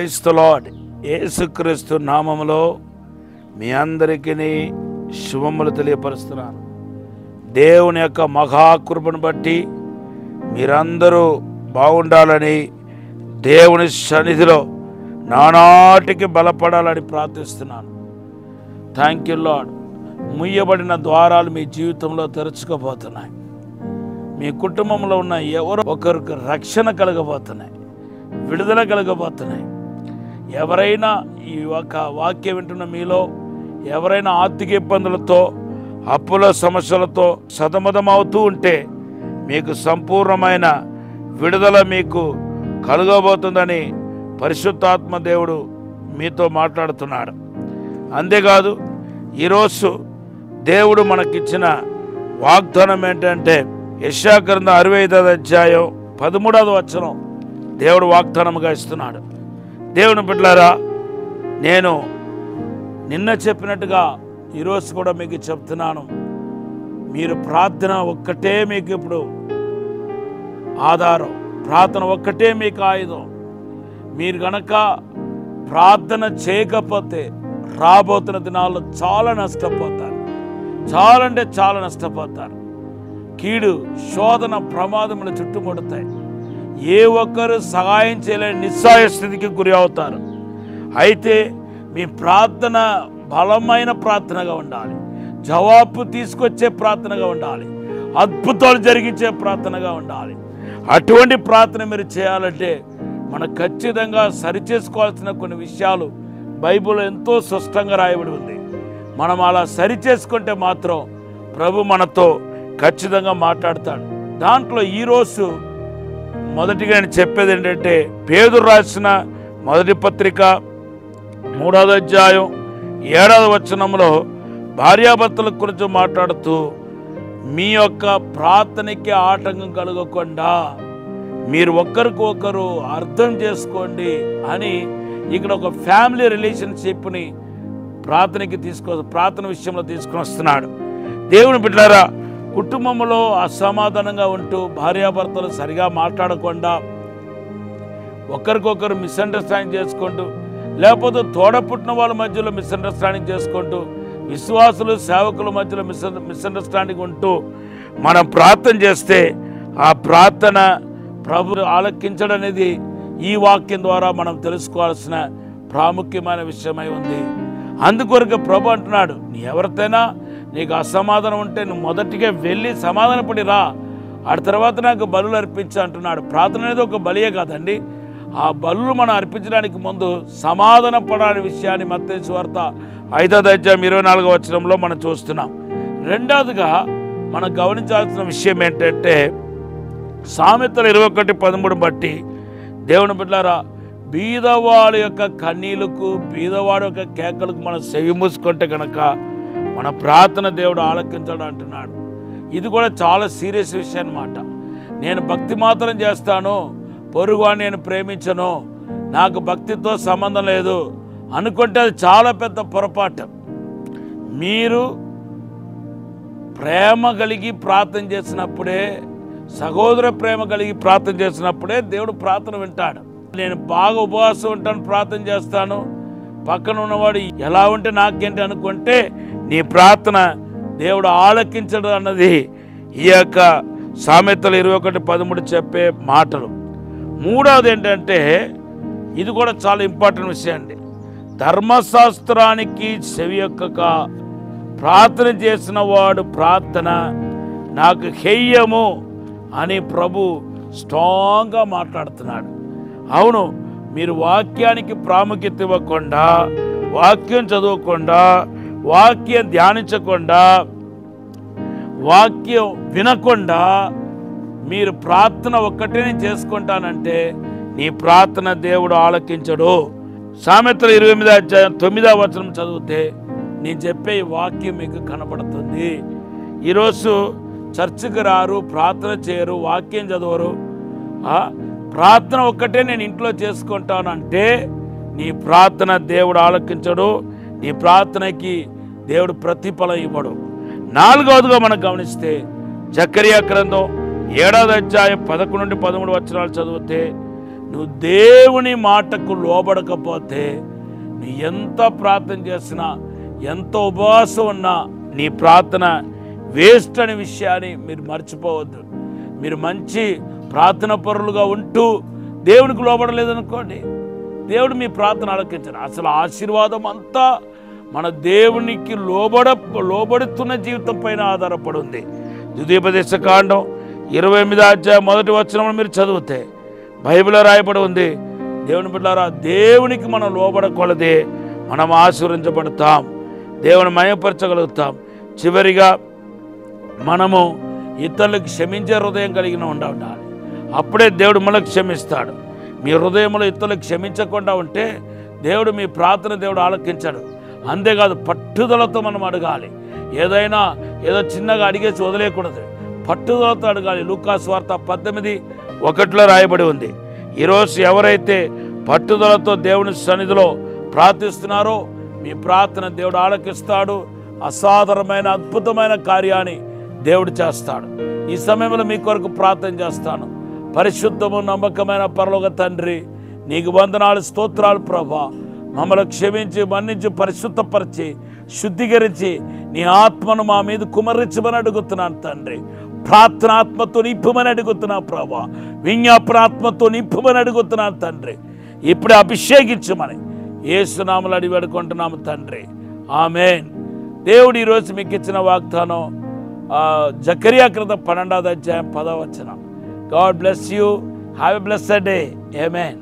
Praise the lord. యేసుక్రీస్తు నామములో మీ అందరికీ శుభములు తెలియపరుస్తున్నాను. దేవుని యొక్క మహాకృపను బట్టి మీరందరూ బాగుండాలని, దేవుని సన్నిధిలో నానాటికి బలపడాలని ప్రార్థిస్తున్నాను. Thank you lord. ముయ్యబడిన ద్వారాలు మీ జీవితంలో తెరుచుకోబోతున్నాయి. మీ కుటుంబంలో ఉన్న ఎవరో ఒకరికి రక్షణ కలగబోతున్నాయి, విడుదల కలగబోతున్నాయి. ఎవరైనా ఈ ఒక వాక్యం వింటున్న మీలో ఎవరైనా ఆర్థిక ఇబ్బందులతో, అప్పుల సమస్యలతో సతమతమవుతూ ఉంటే మీకు సంపూర్ణమైన విడుదల మీకు కలగబోతుందని పరిశుద్ధాత్మ దేవుడు మీతో మాట్లాడుతున్నాడు. అంతేకాదు, ఈరోజు దేవుడు మనకిచ్చిన వాగ్దానం ఏంటంటే యెషయా గ్రంథం 65వ అధ్యాయం 13వ వచనం దేవుడు వాగ్దానముగా ఇస్తున్నాడు. దేవుని బిడ్డలారా, నేను నిన్న చెప్పినట్టుగా ఈరోజు కూడా మీకు చెప్తున్నాను. మీరు ప్రార్థన ఒక్కటే మీకు ఇప్పుడు ఆధారం, ప్రార్థన ఒక్కటే మీకు ఆయుధం. మీరు గనక ప్రార్థన చేయకపోతే రాబోతున్న దినాల్లో చాలా నష్టపోతారు. చాలా అంటే చాలా నష్టపోతారు. కీడు, శోధన, ప్రమాదములు చుట్టుముడతాయి. ఏ ఒక్కరు సహాయం చేయలేని నిస్సహాయ స్థితికి గురి అవుతారు. అయితే మీ ప్రార్థన బలమైన ప్రార్థనగా ఉండాలి, జవాబు తీసుకొచ్చే ప్రార్థనగా ఉండాలి, అద్భుతాలు జరిగించే ప్రార్థనగా ఉండాలి. అటువంటి ప్రార్థన మీరు చేయాలంటే మనం ఖచ్చితంగా సరిచేసుకోవాల్సిన కొన్ని విషయాలు బైబిల్లో ఎంతో స్పష్టంగా రాయబడి ఉంది. మనం అలా సరిచేసుకుంటే మాత్రం ప్రభు మనతో ఖచ్చితంగా మాట్లాడతాడు. దాంట్లో ఈరోజు మొదటిగా నేను చెప్పేది ఏంటంటే, పేతురు రాసిన మొదటి పత్రిక 3వ అధ్యాయం 7వ వచనంలో భార్యాభర్తల గురించి మాట్లాడుతూ, మీ యొక్క ప్రార్థనకి ఆటంకం కలగకుండా మీరు ఒకరికొకరు అర్థం చేసుకోండి అని ఇక్కడ ఒక ఫ్యామిలీ రిలేషన్షిప్ని ప్రార్థన విషయంలో తీసుకొని వస్తున్నాడు. దేవుని బిడ్డలారా, కుటుంబంలో అసమాధానంగా ఉంటూ భార్యాభర్తలు సరిగా మాట్లాడకుండా ఒకరికొకరు మిస్అండర్స్టాండింగ్ చేసుకుంటూ, లేకపోతే తోడపుట్టిన వాళ్ళ మధ్యలో మిస్అండర్స్టాండింగ్ చేసుకుంటూ, విశ్వాసులు సేవకుల మధ్యలో మిస్అండర్స్టాండింగ్ ఉంటూ మనం ప్రార్థన చేస్తే ఆ ప్రార్థన ప్రభు ఆలకించడం అనేది ఈ వాక్యం ద్వారా మనం తెలుసుకోవాల్సిన ప్రాముఖ్యమైన విషయమై ఉంది. అందుకొరకు ప్రభు అంటున్నాడు, నీ ఎవరితైనా నీకు అసమాధానం ఉంటే నువ్వు మొదటిగా వెళ్ళి సమాధానపడి రా, ఆ తర్వాత నాకు బలులు అర్పించు అంటున్నాడు. ప్రార్థన అనేది ఒక బలియే కాదండి. ఆ బలులు మనం అర్పించడానికి ముందు సమాధాన పడాలి విషయాన్ని మత్తయి సువార్త 5వ అధ్యాయం 24వ వచనంలో మనం చూస్తున్నాం. రెండవదిగా మనం గమనించాల్సిన విషయం ఏంటంటే, సామెతలు 21:13 బట్టి దేవుని బిడ్డలారా, బీదవాడి యొక్క కన్నీళ్లకు, బీదవాడి యొక్క కేకలకు మనం చెవి మూసుకుంటే కనుక మన ప్రార్థన దేవుడు ఆలకించడం అంటున్నాడు. ఇది కూడా చాలా సీరియస్ విషయం అన్నమాట. నేను భక్తి మాత్రం చేస్తాను, పొరుగువాడిని నేను ప్రేమించను, నాకు భక్తితో సంబంధం లేదు అనుకుంటే అది చాలా పెద్ద పొరపాటు. మీరు ప్రేమ కలిగి ప్రార్థన చేసినప్పుడే, సహోదర ప్రేమ కలిగి ప్రార్థన చేసినప్పుడే దేవుడు ప్రార్థన వింటాడు. నేను బాగా ఉపవాసం ఉంటాను, ప్రార్థన చేస్తాను, పక్కన ఉన్నవాడు ఎలా ఉంటే నాకేంటి అనుకుంటే నీ ప్రార్థన దేవుడు ఆలకించడం అన్నది ఈ యొక్క సామెతలు 21:13 చెప్పే మాటలు. మూడవది ఏంటంటే, ఇది కూడా చాలా ఇంపార్టెంట్ విషయం అండి. ధర్మశాస్త్రానికి చెవి యొక్కక ప్రార్థన చేసిన వాడు ప్రార్థన నాకు హేయము అని ప్రభు స్ట్రాంగ్గా మాట్లాడుతున్నాడు. అవును, మీరు వాక్యానికి ప్రాముఖ్యత ఇవ్వకుండా, వాక్యం చదవకుండా, వాక్యం ధ్యానించకుండా, వాక్యం వినకుండా మీరు ప్రార్థన ఒక్కటే చేసుకుంటానంటే నీ ప్రార్థన దేవుడు ఆలకించడు. సామెతలు 28వ అధ్యాయం 9వ వచనం చదివితే నేను చెప్పే వాక్యం మీకు కనపడుతుంది. ఈరోజు చర్చికి రారు, ప్రార్థన చేయరు, వాక్యం చదవరు, ప్రార్థన ఒక్కటే నేను ఇంట్లో చేసుకుంటానంటే నీ ప్రార్థన దేవుడు ఆలకించడు, నీ ప్రార్థనకి దేవుడు ప్రతిఫలం ఇవ్వడు. నాలుగవదిగా మనం గమనిస్తే జకరియా గ్రంథం 7వ అధ్యాయం 11-13 వచనాలు చదివితే, నువ్వు దేవుని మాటకు లోబడకపోతే నీ ఎంత ప్రార్థన చేసినా, ఎంత ఉపవాసం ఉన్నా నీ ప్రార్థన వేస్ట్ అనే విషయాన్ని మీరు మర్చిపోవద్దు. మీరు మంచి ప్రార్థన పరులుగా ఉంటూ దేవునికి లోబడలేదనుకోండి, దేవుడు మీ ప్రార్థన ఆలకించడు. అసలు ఆశీర్వాదం అంతా మన దేవునికి లోబడుతున్న జీవితం పైన ఆధారపడి ఉంది. ద్వితీయోపదేశకాండం 28వ అధ్యాయం 1వ వచనం మీరు చదివితే బైబిల్లో రాయబడి ఉంది, దేవుని బిడ్డలారా, దేవునికి మనం లోబడకూడదే మనం ఆశీర్వదించబడతాం, దేవుని మయపరచగలుగుతాం. చివరిగా మనము ఇతరులకు క్షమించే హృదయం కలిగిన ఉండాలి. అప్పుడే దేవుడు మనకు క్షమిస్తాడు. మీ హృదయంలో ఇతరులకు క్షమించకుండా ఉంటే దేవుడు మీ ప్రార్థన దేవుడు ఆలకించాడు. అంతేకాదు, పట్టుదలతో మనం అడగాలి. ఏదో చిన్నగా అడిగేసి వదిలేయకూడదు, పట్టుదలతో అడగాలి. లూకాసు వార్త 18:1 రాయబడి ఉంది. ఈరోజు ఎవరైతే పట్టుదలతో దేవుని సన్నిధిలో ప్రార్థిస్తున్నారో మీ ప్రార్థన దేవుడు ఆలకిస్తాడు. అసాధారణమైన అద్భుతమైన కార్యాన్ని దేవుడు చేస్తాడు. ఈ సమయంలో మీ కొరకు ప్రార్థన చేస్తాను. పరిశుద్ధము నమ్మకమైన పరలోక తండ్రి, నీకు వందనాలు, స్తోత్రాలు ప్రభా. మమ్మల్ని క్షమించి, మన్నించి, పరిశుద్ధపరిచి, శుద్ధీకరించి నీ ఆత్మను మా మీద కుమరించమని అడుగుతున్నాను తండ్రి. ప్రార్థనాత్మతో నింపమని అడుగుతున్నాను ప్రభా. విజ్ఞాపనాత్మతో నింపమని అడుగుతున్నాను తండ్రి. ఇప్పుడే అభిషేకించమని యేసు నామములో అడిగి వేడుకుంటున్నాము తండ్రి. ఆమేన్. దేవుడు ఈరోజు మీకు ఇచ్చిన వాగ్దానం జకరియా గ్రంథం 12వ అధ్యాయం 10వ వచనం. God bless you. Have a blessed day. Amen.